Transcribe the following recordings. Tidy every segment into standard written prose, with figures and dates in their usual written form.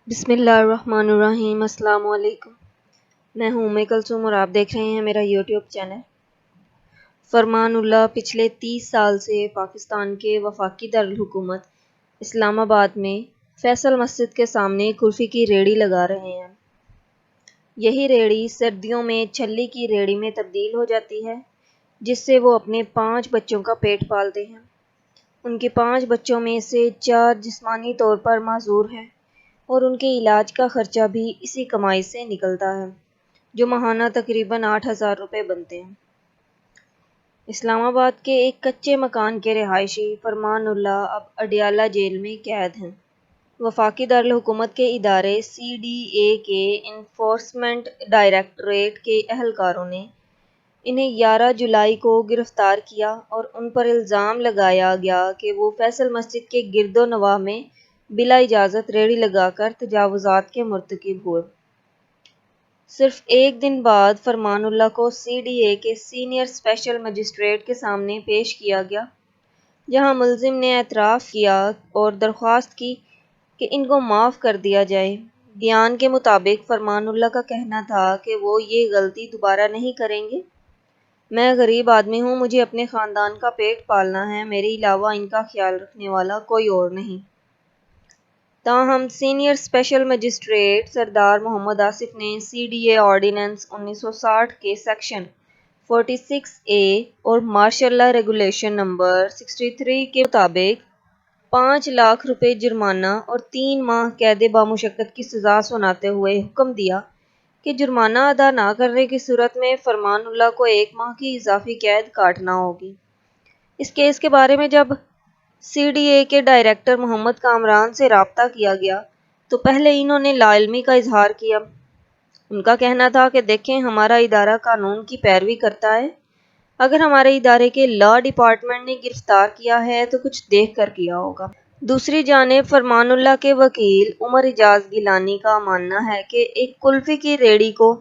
بسم اللہ الرحمن الرحیم۔ السلام علیکم، میں ہوں کلثوم اور آپ دیکھ رہے ہیں میرا یوٹیوب چینل۔ فرمان اللہ پچھلے 30 سال سے پاکستان کے وفاقی دارالحکومت اسلام آباد میں فیصل مسجد کے سامنے کلفی کی ریڑھی لگا رہے ہیں۔ یہی ریڑھی سردیوں میں چھلی کی ریڑھی میں تبدیل ہو جاتی ہے، جس سے وہ اپنے 5 بچوں کا پیٹ پالتے ہیں۔ ان کے 5 بچوں میں سے 4 جسمانی طور پر معذور ہیں اور ان کے علاج کا خرچہ بھی اسی کمائی سے نکلتا ہے، جو ماہانہ تقریباً 8,000 روپے بنتے ہیں۔ اسلام آباد کے ایک کچے مکان کے رہائشی فرمان اللہ اب اڈیالہ جیل میں قید ہیں۔ وفاقی دارالحکومت کے ادارے CDA کے انفورسمنٹ ڈائریکٹوریٹ کے اہلکاروں نے انہیں 11 جولائی کو گرفتار کیا اور ان پر الزام لگایا گیا کہ وہ فیصل مسجد کے گرد و نواح میں بلا اجازت ریڑھی لگا کر تجاوزات کے مرتکب ہوئے۔ صرف ایک دن بعد فرمان اللہ کو CDA کے سینئر اسپیشل مجسٹریٹ کے سامنے پیش کیا گیا، جہاں ملزم نے اعتراف کیا اور درخواست کی کہ ان کو معاف کر دیا جائے۔ بیان کے مطابق فرمان اللہ کا کہنا تھا کہ وہ یہ غلطی دوبارہ نہیں کریں گے۔ میں غریب آدمی ہوں، مجھے اپنے خاندان کا پیٹ پالنا ہے، میرے علاوہ ان کا خیال رکھنے والا کوئی اور نہیں۔ تاہم سینئر اسپیشل مجسٹریٹ سردار محمد آصف نے CDA آرڈیننس 1960 کے سیکشن 46A اور ماشاء اللہ ریگولیشن نمبر 63 کے مطابق 5 لاکھ روپے جرمانہ اور 3 ماہ قید بامشقت کی سزا سناتے ہوئے حکم دیا کہ جرمانہ ادا نہ کرنے کی صورت میں فرمان اللہ کو 1 ماہ کی اضافی قید کاٹنا ہوگی۔ اس کیس کے بارے میں جب CDA کے ڈائریکٹر محمد کامران سے رابطہ کیا گیا تو پہلے انہوں نے لا علمی کا اظہار کیا۔ ان کا کہنا تھا کہ دیکھیں، ہمارا ادارہ قانون کی پیروی کرتا ہے، اگر ہمارے ادارے کے لا ڈپارٹمنٹ نے گرفتار کیا ہے تو کچھ دیکھ کر کیا ہوگا۔ دوسری جانب فرمان اللہ کے وکیل عمر اعجاز گیلانی کا ماننا ہے کہ ایک کلفی کی ریڑھی کو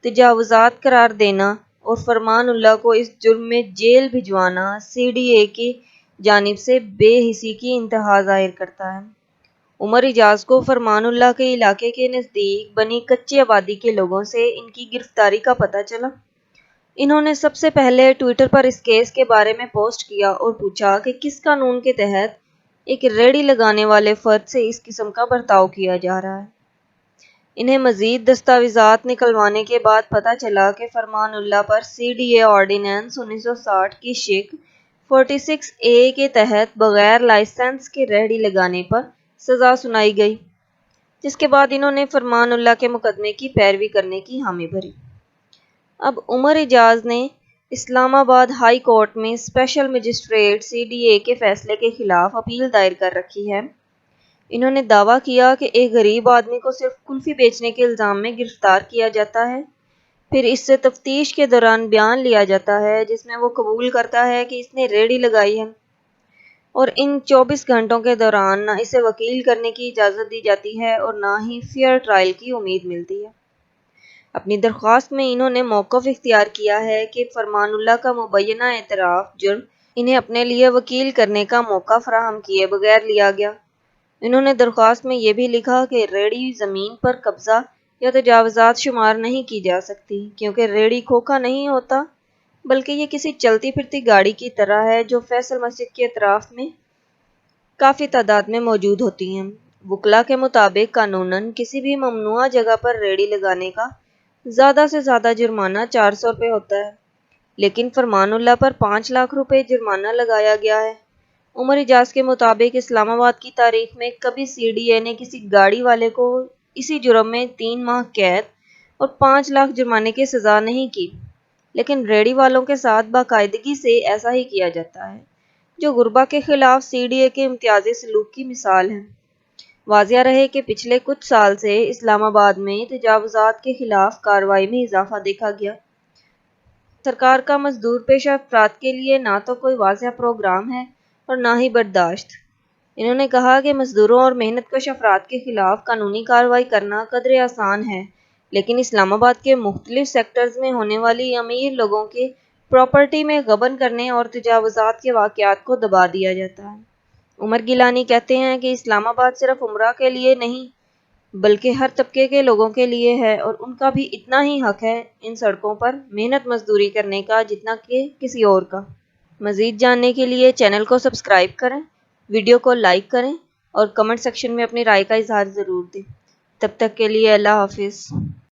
تجاوزات قرار دینا اور فرمان اللہ کو اس جرم میں جیل بھجوانا CDA کی جانب سے بے حسی کی انتہا ظاہر کرتا ہے۔ عمر اعجاز کو فرمان اللہ کے علاقے کے نزدیک بنی کچی آبادی کے لوگوں سے ان کی گرفتاری کا پتہ چلا۔ انہوں نے سب سے پہلے ٹویٹر پر اس کیس کے بارے میں پوسٹ کیا اور پوچھا کہ کس قانون کے تحت ایک ریڑھی لگانے والے فرد سے اس قسم کا برتاؤ کیا جا رہا ہے۔ انہیں مزید دستاویزات نکلوانے کے بعد پتہ چلا کہ فرمان اللہ پر CDA آرڈیننس 1960 کی شق 46A کے تحت بغیر لائسنس کے ریڑھی لگانے پر سزا سنائی گئی، جس کے بعد انہوں نے فرمان اللہ کے مقدمے کی پیروی کرنے کی حامی بھری۔ اب عمر اعجاز نے اسلام آباد ہائی کورٹ میں اسپیشل مجسٹریٹ CDA کے فیصلے کے خلاف اپیل دائر کر رکھی ہے۔ انہوں نے دعویٰ کیا کہ ایک غریب آدمی کو صرف کلفی بیچنے کے الزام میں گرفتار کیا جاتا ہے، پھر اس سے تفتیش کے دوران بیان لیا جاتا ہے جس میں وہ قبول کرتا ہے کہ اس نے ریڑھی لگائی ہے، اور ان 24 گھنٹوں کے دوران نہ اسے وکیل کرنے کی اجازت دی جاتی ہے اور نہ ہی فیئر ٹرائل کی امید ملتی ہے۔ اپنی درخواست میں انہوں نے موقف اختیار کیا ہے کہ فرمان اللہ کا مبینہ اعتراف جرم انہیں اپنے لیے وکیل کرنے کا موقع فراہم کیے بغیر لیا گیا۔ انہوں نے درخواست میں یہ بھی لکھا کہ ریڑھی زمین پر قبضہ یا تجاوزات شمار نہیں کی جا سکتی، کیونکہ ریڑھی کھوکھا نہیں ہوتا بلکہ یہ کسی چلتی پھرتی گاڑی کی طرح ہے جو فیصل مسجد کے اطراف میں کافی تعداد میں موجود ہوتی ہیں۔ وکلاء کے مطابق قانوناً کسی بھی ممنوعہ جگہ پر ریڑھی لگانے کا زیادہ سے زیادہ جرمانہ 400 روپے ہوتا ہے، لیکن فرمان اللہ پر 5 لاکھ روپے جرمانہ لگایا گیا ہے۔ عمر اعجاز کے مطابق اسلام آباد کی تاریخ میں کبھی CDA نے کسی گاڑی والے کو اسی جرم میں 3 ماہ قید اور 5 لاکھ جرمانے کی سزا نہیں کی، لیکن ریڑھی والوں کے ساتھ باقاعدگی سے ایسا ہی کیا جاتا ہے، جو غربا کے خلاف CDA کے امتیازی سلوک کی مثال ہے۔ واضح رہے کہ پچھلے کچھ سال سے اسلام آباد میں تجاوزات کے خلاف کارروائی میں اضافہ دیکھا گیا۔ سرکار کا مزدور پیشہ افراد کے لیے نہ تو کوئی واضح پروگرام ہے اور نہ ہی برداشت۔ انہوں نے کہا کہ مزدوروں اور محنت کش افراد کے خلاف قانونی کارروائی کرنا قدرے آسان ہے، لیکن اسلام آباد کے مختلف سیکٹرز میں ہونے والی امیر لوگوں کے پراپرٹی میں غبن کرنے اور تجاوزات کے واقعات کو دبا دیا جاتا ہے۔ عمر گیلانی کہتے ہیں کہ اسلام آباد صرف عمرہ کے لیے نہیں بلکہ ہر طبقے کے لوگوں کے لیے ہے، اور ان کا بھی اتنا ہی حق ہے ان سڑکوں پر محنت مزدوری کرنے کا جتنا کہ کسی اور کا۔ مزید جاننے کے لیے چینل کو سبسکرائب کریں، ویڈیو کو لائک کریں اور کمنٹ سیکشن میں اپنی رائے کا اظہار ضرور دیں۔ تب تک کے لیے اللہ حافظ۔